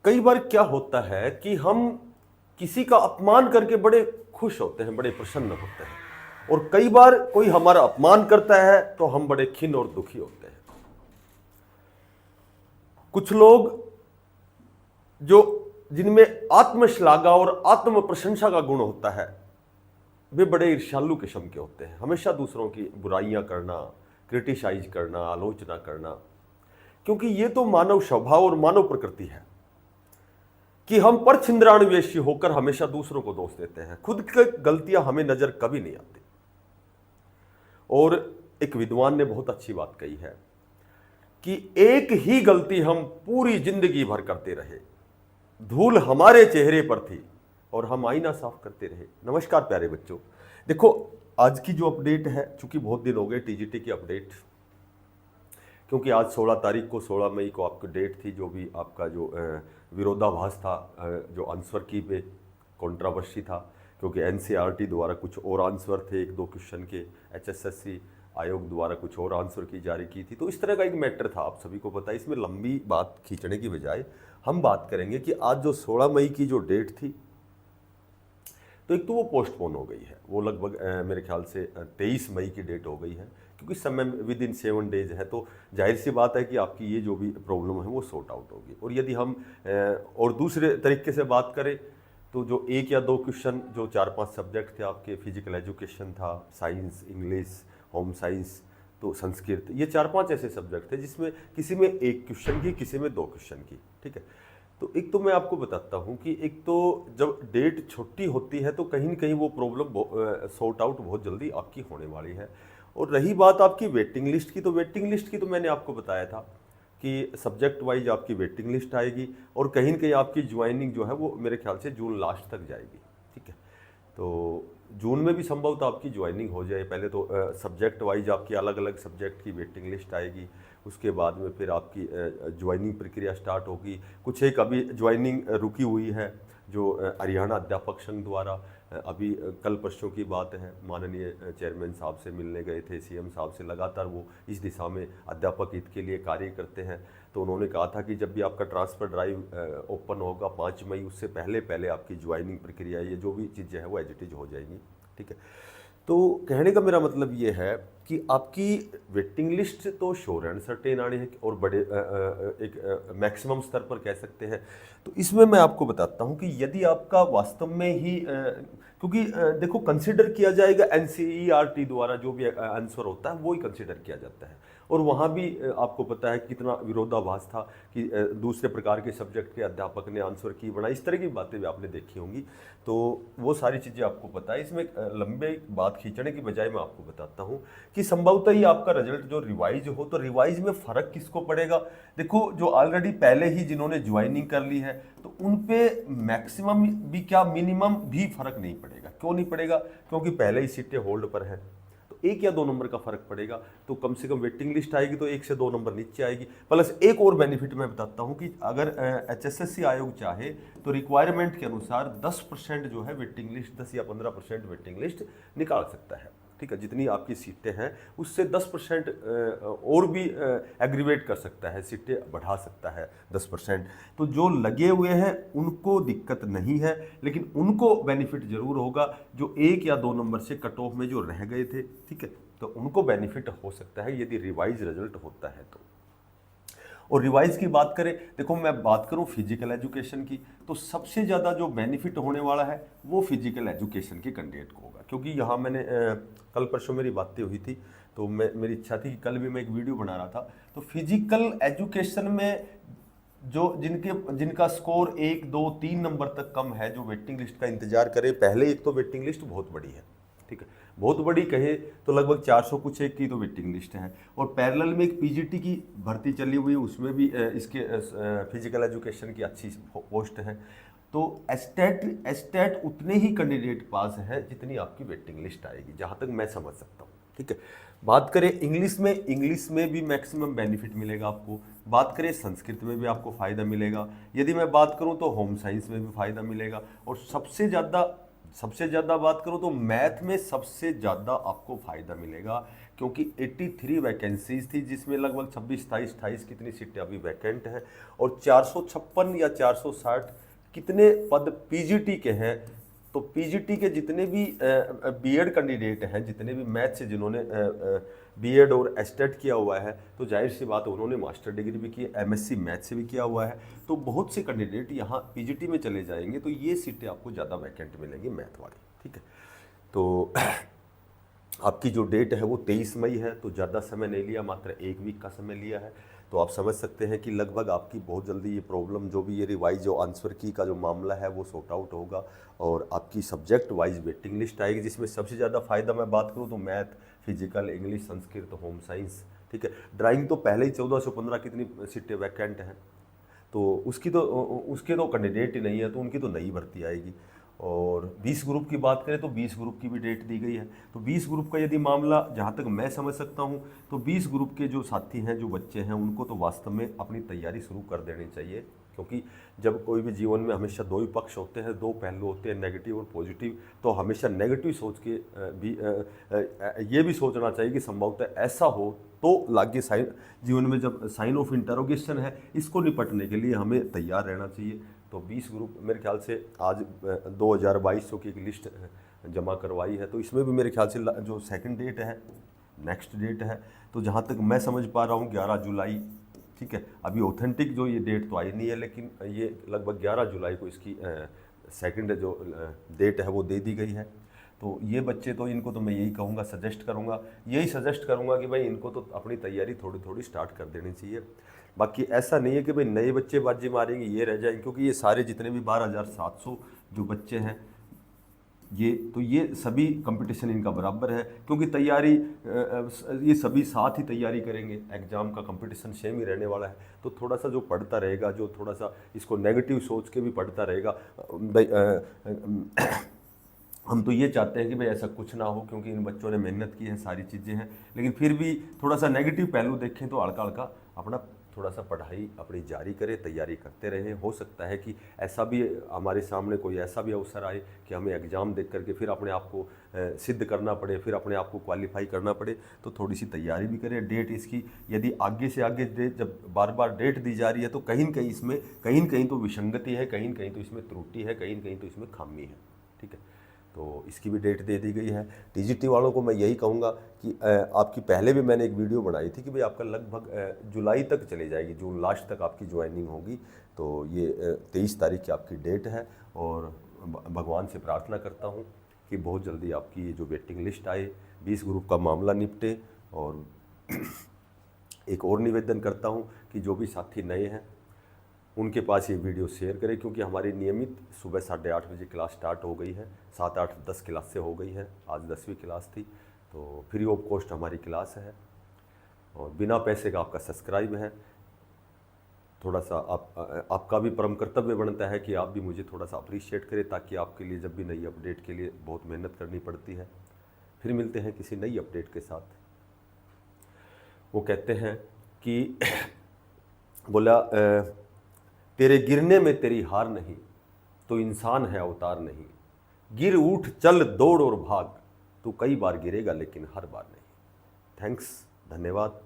कई बार क्या होता है कि हम किसी का अपमान करके बड़े खुश होते हैं, बड़े प्रसन्न होते हैं, और कई बार कोई हमारा अपमान करता है तो हम बड़े खिन्न और दुखी होते हैं। कुछ लोग जो जिनमें आत्मश्लाघा और आत्म प्रशंसा का गुण होता है, वे बड़े ईर्ष्यालु किस्म के होते हैं। हमेशा दूसरों की बुराइयां करना, क्रिटिसाइज करना, आलोचना करना, क्योंकि ये तो मानव स्वभाव और मानव प्रकृति है कि हम परछिंद्रान्वेषी होकर हमेशा दूसरों को दोष देते हैं। खुद की गलतियां हमें नजर कभी नहीं आती। और एक विद्वान ने बहुत अच्छी बात कही है कि एक ही गलती हम पूरी जिंदगी भर करते रहे, धूल हमारे चेहरे पर थी और हम आईना साफ करते रहे। नमस्कार प्यारे बच्चों, देखो आज की जो अपडेट है, चूंकि बहुत दिन हो गए टीजीटी की अपडेट, क्योंकि आज 16 तारीख को, 16 मई को आपकी डेट थी, जो भी आपका जो विरोधाभास था, जो आंसर की पे कंट्रोवर्सी था, क्योंकि एनसीईआरटी द्वारा कुछ और आंसर थे, एक दो क्वेश्चन के, एचएसएससी आयोग द्वारा कुछ और आंसर की जारी की थी। तो इस तरह का एक मैटर था, आप सभी को पता है। इसमें लंबी बात खींचने की बजाय हम बात करेंगे कि आज जो 16 मई की जो डेट थी, तो एक तो वो पोस्टपोन हो गई है, वो लगभग मेरे ख्याल से 23 मई की डेट हो गई है, क्योंकि समय विद इन 7 डेज है। तो जाहिर सी बात है कि आपकी ये जो भी प्रॉब्लम है वो सॉर्ट आउट होगी। और यदि हम और दूसरे तरीके से बात करें तो जो एक या दो क्वेश्चन, जो 4-5 सब्जेक्ट थे आपके, फिजिकल एजुकेशन था, साइंस, इंग्लिश, होम साइंस, तो संस्कृत, ये 4-5 ऐसे सब्जेक्ट थे जिसमें किसी में एक क्वेश्चन की, किसी में 2 क्वेश्चन की। ठीक है, तो एक तो मैं आपको बताता हूँ कि एक तो जब डेट छोटी होती है तो कहीं न कहीं वो प्रॉब्लम सॉर्ट आउट बहुत जल्दी आपकी होने वाली है। और रही बात आपकी वेटिंग लिस्ट की, तो वेटिंग लिस्ट की तो मैंने आपको बताया था कि सब्जेक्ट वाइज आपकी वेटिंग लिस्ट आएगी, और कहीं न कहीं आपकी ज्वाइनिंग जो है वो मेरे ख्याल से जून लास्ट तक जाएगी। ठीक है, तो जून में भी संभवतः आपकी ज्वाइनिंग हो जाए। पहले तो सब्जेक्ट वाइज आपकी अलग अलग सब्जेक्ट की वेटिंग लिस्ट आएगी, उसके बाद में फिर आपकी ज्वाइनिंग प्रक्रिया स्टार्ट होगी। कुछ एक अभी ज्वाइनिंग रुकी हुई है, जो हरियाणा अध्यापक संघ द्वारा अभी कल परसों की बात है, माननीय चेयरमैन साहब से मिलने गए थे, सीएम साहब से। लगातार वो इस दिशा में अध्यापक हित के लिए कार्य करते हैं। तो उन्होंने कहा था कि जब भी आपका ट्रांसफ़र ड्राइव ओपन होगा 5 मई, उससे पहले पहले आपकी ज्वाइनिंग प्रक्रिया, ये जो भी चीज़ें हैं वो एज इट इज हो जाएंगी। ठीक है, तो कहने का मेरा मतलब ये है कि आपकी वेटिंग लिस्ट तो श्योर एंड सर्टेन आनी है, और बड़े एक मैक्सिमम स्तर पर कह सकते हैं। तो इसमें मैं आपको बताता हूं कि यदि आपका वास्तव में ही क्योंकि देखो कंसिडर किया जाएगा एनसीईआरटी द्वारा, जो भी आंसर होता है वो ही कंसिडर किया जाता है। और वहाँ भी आपको पता है कितना विरोधाभास था कि दूसरे प्रकार के सब्जेक्ट के अध्यापक ने आंसर की बना, इस तरह की बातें भी आपने देखी होंगी। तो वो सारी चीज़ें आपको पता है। इसमें लंबे बात खींचने की बजाय मैं आपको बताता हूँ कि संभवतः ही आपका रिजल्ट जो रिवाइज हो, तो रिवाइज में फ़र्क किसको पड़ेगा। देखो, जो ऑलरेडी पहले ही जिन्होंने ज्वाइनिंग कर ली है, तो उन पे मैक्सिमम भी क्या मिनिमम भी फ़र्क नहीं पड़ेगा। क्यों नहीं पड़ेगा? क्योंकि पहले ही सीटें होल्ड पर हैं। 1 या 2 नंबर का फर्क पड़ेगा, तो कम से कम वेटिंग लिस्ट आएगी तो 1 से 2 नंबर नीचे आएगी। प्लस एक और बेनिफिट मैं बताता हूं कि अगर एचएसएससी आयोग चाहे तो रिक्वायरमेंट के अनुसार 10% जो है वेटिंग लिस्ट, 10 या 15% वेटिंग लिस्ट निकाल सकता है। ठीक है, जितनी आपकी सीटें हैं उससे 10% और भी एग्रीवेट कर सकता है, सीटें बढ़ा सकता है 10%। तो जो लगे हुए हैं उनको दिक्कत नहीं है, लेकिन उनको बेनिफिट जरूर होगा जो 1 या 2 नंबर से कट ऑफ में जो रह गए थे। ठीक है, तो उनको बेनिफिट हो सकता है यदि रिवाइज रिजल्ट होता है तो। और रिवाइज की बात करें, देखो मैं बात करूं फिजिकल एजुकेशन की, तो सबसे ज़्यादा जो बेनिफिट होने वाला है वो फिजिकल एजुकेशन के कैंडिडेट को होगा। क्योंकि यहाँ मैंने कल परसों मेरी बातें हुई थी, तो मेरी इच्छा थी कि कल भी मैं एक वीडियो बना रहा था। तो फिजिकल एजुकेशन में जो जिनका स्कोर 1, 2, 3 नंबर तक कम है, जो वेटिंग लिस्ट का इंतजार करे, पहले एक तो वेटिंग लिस्ट बहुत बड़ी है। ठीक है, बहुत बड़ी कहे तो लगभग 400 कुछ एक की तो वेटिंग लिस्ट है। और पैरेलल में एक पीजीटी की भर्ती चली हुई है, उसमें भी इसके फिजिकल एजुकेशन की अच्छी पोस्ट है। तो एस्टेट उतने ही कैंडिडेट पास है जितनी आपकी वेटिंग लिस्ट आएगी, जहाँ तक मैं समझ सकता हूँ। ठीक है, बात करें इंग्लिश में भी मैक्सिमम बेनिफिट मिलेगा आपको। बात करें संस्कृत में भी आपको फ़ायदा मिलेगा। यदि मैं बात करूँ तो होम साइंस में भी फ़ायदा मिलेगा। और सबसे ज़्यादा बात करूँ तो मैथ में सबसे ज़्यादा आपको फ़ायदा मिलेगा, क्योंकि 83 वैकेंसीज थी जिसमें लगभग 26-27-28 कितनी सीटें अभी वैकेंट हैं, और 456 या 460 कितने पद पीजीटी के हैं। तो पीजीटी के जितने भी बीएड कैंडिडेट हैं, जितने भी मैथ से जिन्होंने बीएड और एस्टेट किया हुआ है, तो जाहिर सी बात है उन्होंने मास्टर डिग्री भी की है, एमएससी मैथ से भी किया हुआ है, तो बहुत से कैंडिडेट यहाँ पीजीटी में चले जाएंगे, तो ये सीटें आपको ज़्यादा वैकेंट मिलेंगी मैथ वाली। ठीक है, तो आपकी जो डेट है वो 23 मई है, तो ज़्यादा समय नहीं लिया, मात्र 1 वीक का समय लिया है। तो आप समझ सकते हैं कि लगभग आपकी बहुत जल्दी ये प्रॉब्लम जो भी ये रिवाइज जो आंसर की का जो मामला है वो सॉर्ट आउट होगा, और आपकी सब्जेक्ट वाइज वेटिंग लिस्ट आएगी, जिसमें सबसे ज़्यादा फ़ायदा मैं बात करूँ तो math, physical, English, Sanskrit, home science. ठीक है, ड्राइंग तो पहले ही 1415 कितनी सीटें वैकेंट हैं, तो उसके तो कैंडिडेट ही नहीं है, तो उनकी तो नई भर्ती आएगी। और 20 ग्रुप की बात करें तो 20 ग्रुप की भी डेट दी गई है। तो 20 ग्रुप का यदि मामला जहाँ तक मैं समझ सकता हूँ, तो 20 ग्रुप के जो साथी हैं, जो बच्चे हैं, उनको तो वास्तव में अपनी तैयारी शुरू कर देनी चाहिए, क्योंकि जब कोई भी जीवन में हमेशा दो ही पक्ष होते हैं, दो पहलू होते हैं, नेगेटिव और पॉजिटिव। तो हमेशा नेगेटिव सोच के भी ये भी सोचना चाहिए कि संभवतः ऐसा हो तो लागे साइन जीवन में जब साइन ऑफ इंटरोगेशन है, इसको निपटने के लिए हमें तैयार रहना चाहिए। तो 20 ग्रुप मेरे ख्याल से आज 2200 की एक लिस्ट जमा करवाई है, तो इसमें भी मेरे ख्याल से जो सेकंड डेट है, नेक्स्ट डेट है, तो जहाँ तक मैं समझ पा रहा हूँ 11 जुलाई। ठीक है, अभी ऑथेंटिक जो ये डेट तो आई नहीं है, लेकिन ये लगभग 11 जुलाई को इसकी सेकंड जो डेट है वो दे दी गई है। तो ये बच्चे तो इनको तो मैं यही कहूँगा, यही सजेस्ट करूँगा कि भाई इनको तो अपनी तैयारी थोड़ी थोड़ी स्टार्ट कर देनी चाहिए। बाकी ऐसा नहीं है कि भाई नए बच्चे बाजी मारेंगे ये रह जाएंगे, क्योंकि ये सारे जितने भी 12,700 जो बच्चे हैं, ये सभी कंपटीशन इनका बराबर है, क्योंकि तैयारी ये सभी साथ ही तैयारी करेंगे, एग्ज़ाम का कंपटीशन सेम ही रहने वाला है। तो थोड़ा सा जो पढ़ता रहेगा, जो थोड़ा सा इसको नेगेटिव सोच के भी पढ़ता रहेगा, हम तो ये चाहते हैं कि भाई ऐसा कुछ ना हो, क्योंकि इन बच्चों ने मेहनत की है, सारी चीज़ें हैं, लेकिन फिर भी थोड़ा सा नेगेटिव पहलू देखें तो हल्का हल्का अपना थोड़ा सा पढ़ाई अपनी जारी करें, तैयारी करते रहें। हो सकता है कि ऐसा भी हमारे सामने कोई ऐसा भी अवसर आए कि हमें एग्ज़ाम देख करके फिर अपने आप को सिद्ध करना पड़े, फिर अपने आप को क्वालिफाई करना पड़े, तो थोड़ी सी तैयारी भी करें। डेट इसकी यदि आगे से आगे डेट जब बार बार डेट दी जा रही है, तो कहीं न कहीं इसमें कहीं न कहीं तो विसंगति है, कहीं न कहीं तो इसमें त्रुटि है, कहीं न कहीं तो इसमें खामी है। ठीक है, तो इसकी भी डेट दे दी गई है। टीजीटी वालों को मैं यही कहूँगा कि आपकी पहले भी मैंने एक वीडियो बनाई थी कि भाई आपका लगभग जुलाई तक चली जाएगी, जून लास्ट तक आपकी ज्वाइनिंग होगी। तो ये 23 तारीख की आपकी डेट है, और भगवान से प्रार्थना करता हूँ कि बहुत जल्दी आपकी जो वेटिंग लिस्ट आए, 20 ग्रुप का मामला निपटे। और एक और निवेदन करता हूँ कि जो भी साथी नए हैं उनके पास ये वीडियो शेयर करें, क्योंकि हमारी नियमित सुबह 8:30 बजे क्लास स्टार्ट हो गई है, 7, 8, 10 क्लास से हो गई है, आज 10वीं क्लास थी। तो फ्री ऑफ कॉस्ट हमारी क्लास है, और बिना पैसे का आपका सब्सक्राइब है। थोड़ा सा आपका भी परम कर्तव्य बनता है कि आप भी मुझे थोड़ा सा अप्रिशिएट करें, ताकि आपके लिए जब भी नई अपडेट के लिए बहुत मेहनत करनी पड़ती है। फिर मिलते हैं किसी नई अपडेट के साथ। वो कहते हैं कि बोला तेरे गिरने में तेरी हार नहीं, तो इंसान है अवतार नहीं। गिर उठ चल दौड़ और भाग, तू कई बार गिरेगा लेकिन हर बार नहीं। थैंक्स, धन्यवाद।